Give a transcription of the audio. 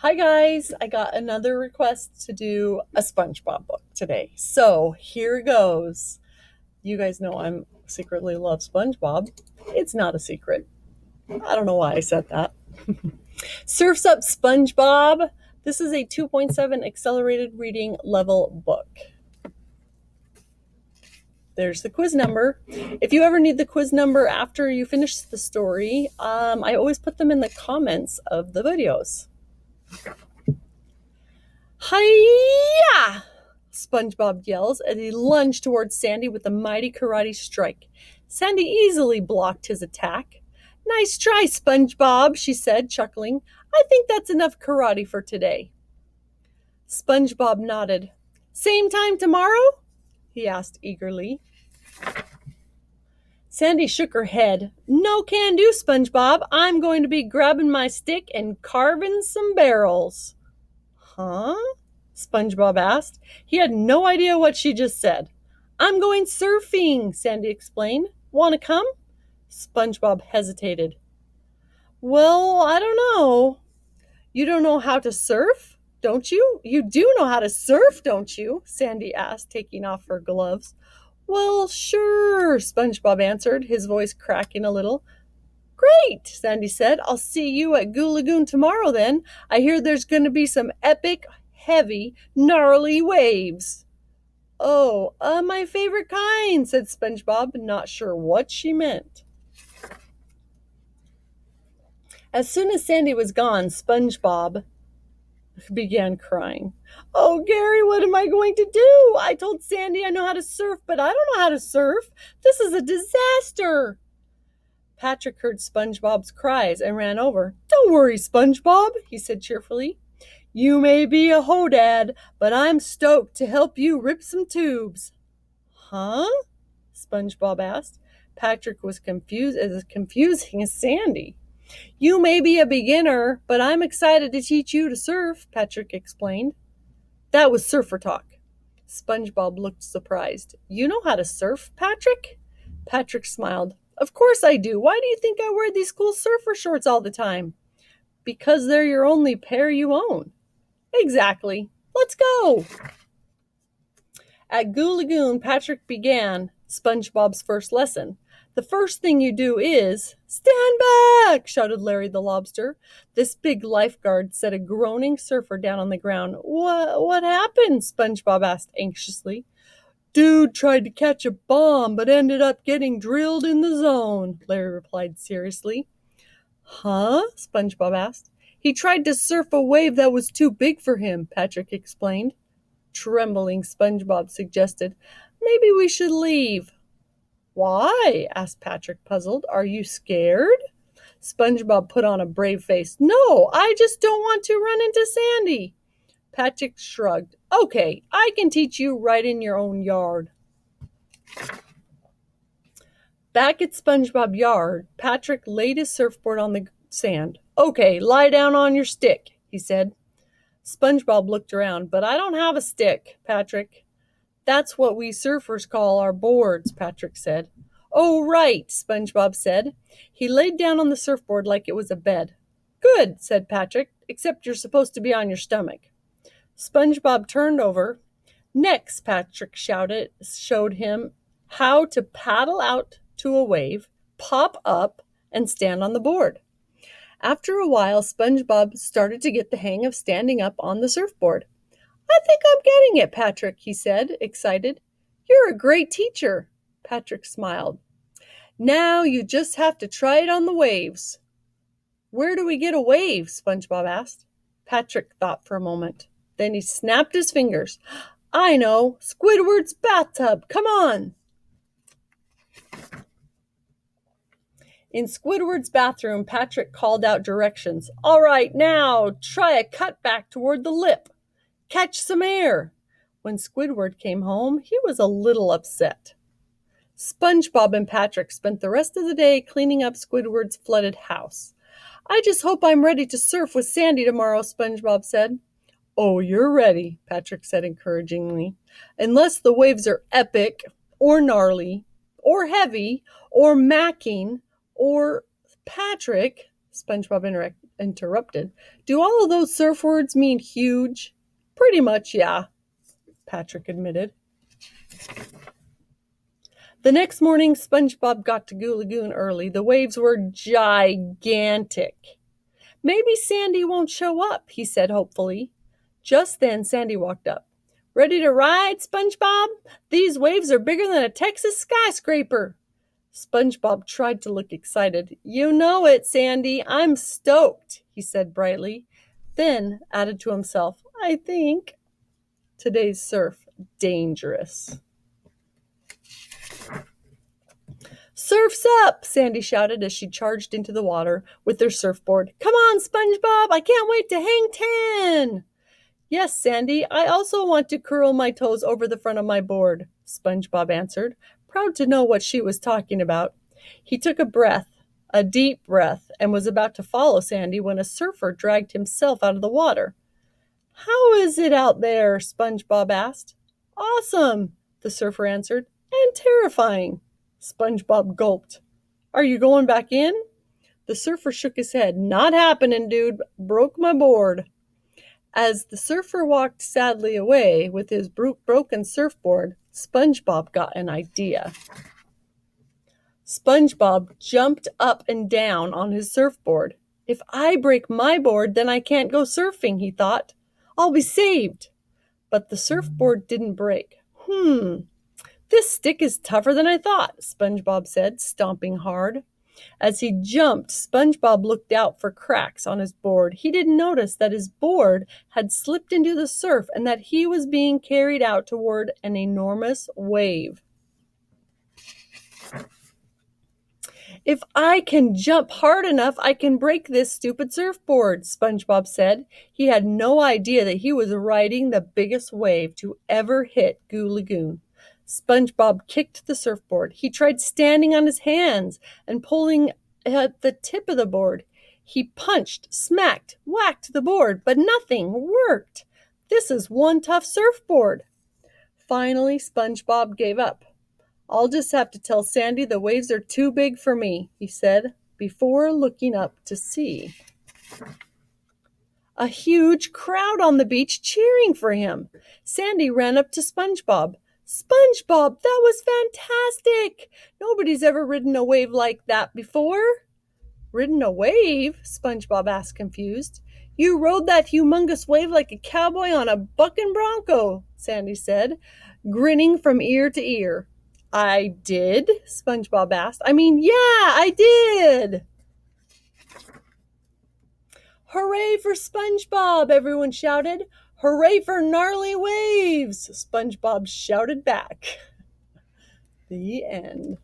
Hi guys, I got another request to do a SpongeBob book today. So here goes. You guys know I'm secretly love SpongeBob. It's not a secret. I don't know why I said that. Surf's Up SpongeBob. This is a 2.7 accelerated reading level book. There's the quiz number. If you ever need the quiz number after you finish the story, I always put them in the comments of the videos. Hi-ya! SpongeBob yells as he lunged towards Sandy with a mighty karate strike. Sandy easily blocked his attack. Nice try, SpongeBob, she said, chuckling. I think that's enough karate for today. SpongeBob nodded. Same time tomorrow? He asked eagerly. Sandy shook her head. No can do, SpongeBob. I'm going to be grabbing my stick and carving some barrels. Huh? SpongeBob asked. He had no idea what she just said. I'm going surfing, Sandy explained. Want to come? SpongeBob hesitated. Well, I don't know. You don't know how to surf, don't you? You do know how to surf, don't you? Sandy asked, taking off her gloves. Well, sure, SpongeBob answered, his voice cracking a little. Great, Sandy said. I'll see you at Goo Lagoon tomorrow then. I hear there's going to be some epic, heavy, gnarly waves. Oh, my favorite kind, said SpongeBob, not sure what she meant. As soon as Sandy was gone, SpongeBob began crying. Oh, Gary, what am I going to do? I told Sandy I know how to surf, but I don't know how to surf. This is a disaster. Patrick heard SpongeBob's cries and ran over. Don't worry, SpongeBob, he said cheerfully. You may be a hodad, but I'm stoked to help you rip some tubes. Huh? SpongeBob asked. Patrick was confused as confusing as Sandy. You may be a beginner, but I'm excited to teach you to surf, Patrick explained. That was surfer talk. SpongeBob looked surprised. You know how to surf, Patrick? Patrick smiled. Of course I do. Why do you think I wear these cool surfer shorts all the time? Because they're your only pair you own. Exactly. Let's go. At Goo Lagoon, Patrick began SpongeBob's first lesson. The first thing you do is stand back, shouted Larry the Lobster. This big lifeguard set a groaning surfer down on the ground. What happened? SpongeBob asked anxiously. Dude tried to catch a bomb, but ended up getting drilled in the zone, Larry replied seriously. Huh? SpongeBob asked. He tried to surf a wave that was too big for him, Patrick explained. Trembling, SpongeBob suggested, maybe we should leave. Why? Asked Patrick, puzzled. Are you scared? SpongeBob put on a brave face. No, I just don't want to run into Sandy. Patrick shrugged. Okay, I can teach you right in your own yard. Back at SpongeBob yard, Patrick laid his surfboard on the sand. Okay, lie down on your stick, he said. SpongeBob looked around. But I don't have a stick, Patrick. That's what we surfers call our boards, Patrick said. Oh, right, SpongeBob said. He laid down on the surfboard like it was a bed. Good, said Patrick, except you're supposed to be on your stomach. SpongeBob turned over. Next, Patrick showed him how to paddle out to a wave, pop up, and stand on the board. After a while, SpongeBob started to get the hang of standing up on the surfboard. I think I'm getting it, Patrick, he said, excited. You're a great teacher. Patrick smiled. Now you just have to try it on the waves. Where do we get a wave? SpongeBob asked. Patrick thought for a moment. Then he snapped his fingers. I know, Squidward's bathtub. Come on. In Squidward's bathroom, Patrick called out directions. All right, now try a cut back toward the lip. Catch some air. When Squidward came home, he was a little upset. SpongeBob and Patrick spent the rest of the day cleaning up Squidward's flooded house. I just hope I'm ready to surf with Sandy tomorrow, SpongeBob said. Oh, you're ready, Patrick said encouragingly. Unless the waves are epic, or gnarly, or heavy, or macking, or Patrick, SpongeBob interrupted. interrupted. Do all of those surf words mean huge? Pretty much, yeah, Patrick admitted. The next morning, SpongeBob got to Goo Lagoon early. The waves were gigantic. Maybe Sandy won't show up, he said hopefully. Just then, Sandy walked up. Ready to ride, SpongeBob? These waves are bigger than a Texas skyscraper. SpongeBob tried to look excited. You know it, Sandy. I'm stoked, he said brightly. Then added to himself, I think today's surf dangerous. Surf's up, Sandy shouted as she charged into the water with her surfboard. Come on, SpongeBob, I can't wait to hang 10. Yes, Sandy, I also want to curl my toes over the front of my board, SpongeBob answered, proud to know what she was talking about. He took a deep breath, and was about to follow Sandy when a surfer dragged himself out of the water. How is it out there? SpongeBob asked. Awesome, the surfer answered, and terrifying. SpongeBob gulped. Are you going back in? The surfer shook his head. Not happening, dude. Broke my board. As the surfer walked sadly away with his broken surfboard, SpongeBob got an idea. SpongeBob jumped up and down on his surfboard. If I break my board, then I can't go surfing, he thought. I'll be saved. But the surfboard didn't break. This stick is tougher than I thought, SpongeBob said, stomping hard. As he jumped, SpongeBob looked out for cracks on his board. He didn't notice that his board had slipped into the surf and that he was being carried out toward an enormous wave. If I can jump hard enough, I can break this stupid surfboard, SpongeBob said. He had no idea that he was riding the biggest wave to ever hit Goo Lagoon. SpongeBob kicked the surfboard. He tried standing on his hands and pulling at the tip of the board. He punched, smacked, whacked the board, but nothing worked. This is one tough surfboard. Finally, SpongeBob gave up. I'll just have to tell Sandy the waves are too big for me, he said, before looking up to see a huge crowd on the beach cheering for him. Sandy ran up to SpongeBob. SpongeBob, that was fantastic! Nobody's ever ridden a wave like that before. Ridden a wave? SpongeBob asked, confused. You rode that humongous wave like a cowboy on a bucking bronco, Sandy said, grinning from ear to ear. I did? SpongeBob asked. Yeah, I did! Hooray for SpongeBob, everyone shouted. Hooray for gnarly waves, SpongeBob shouted back. The end.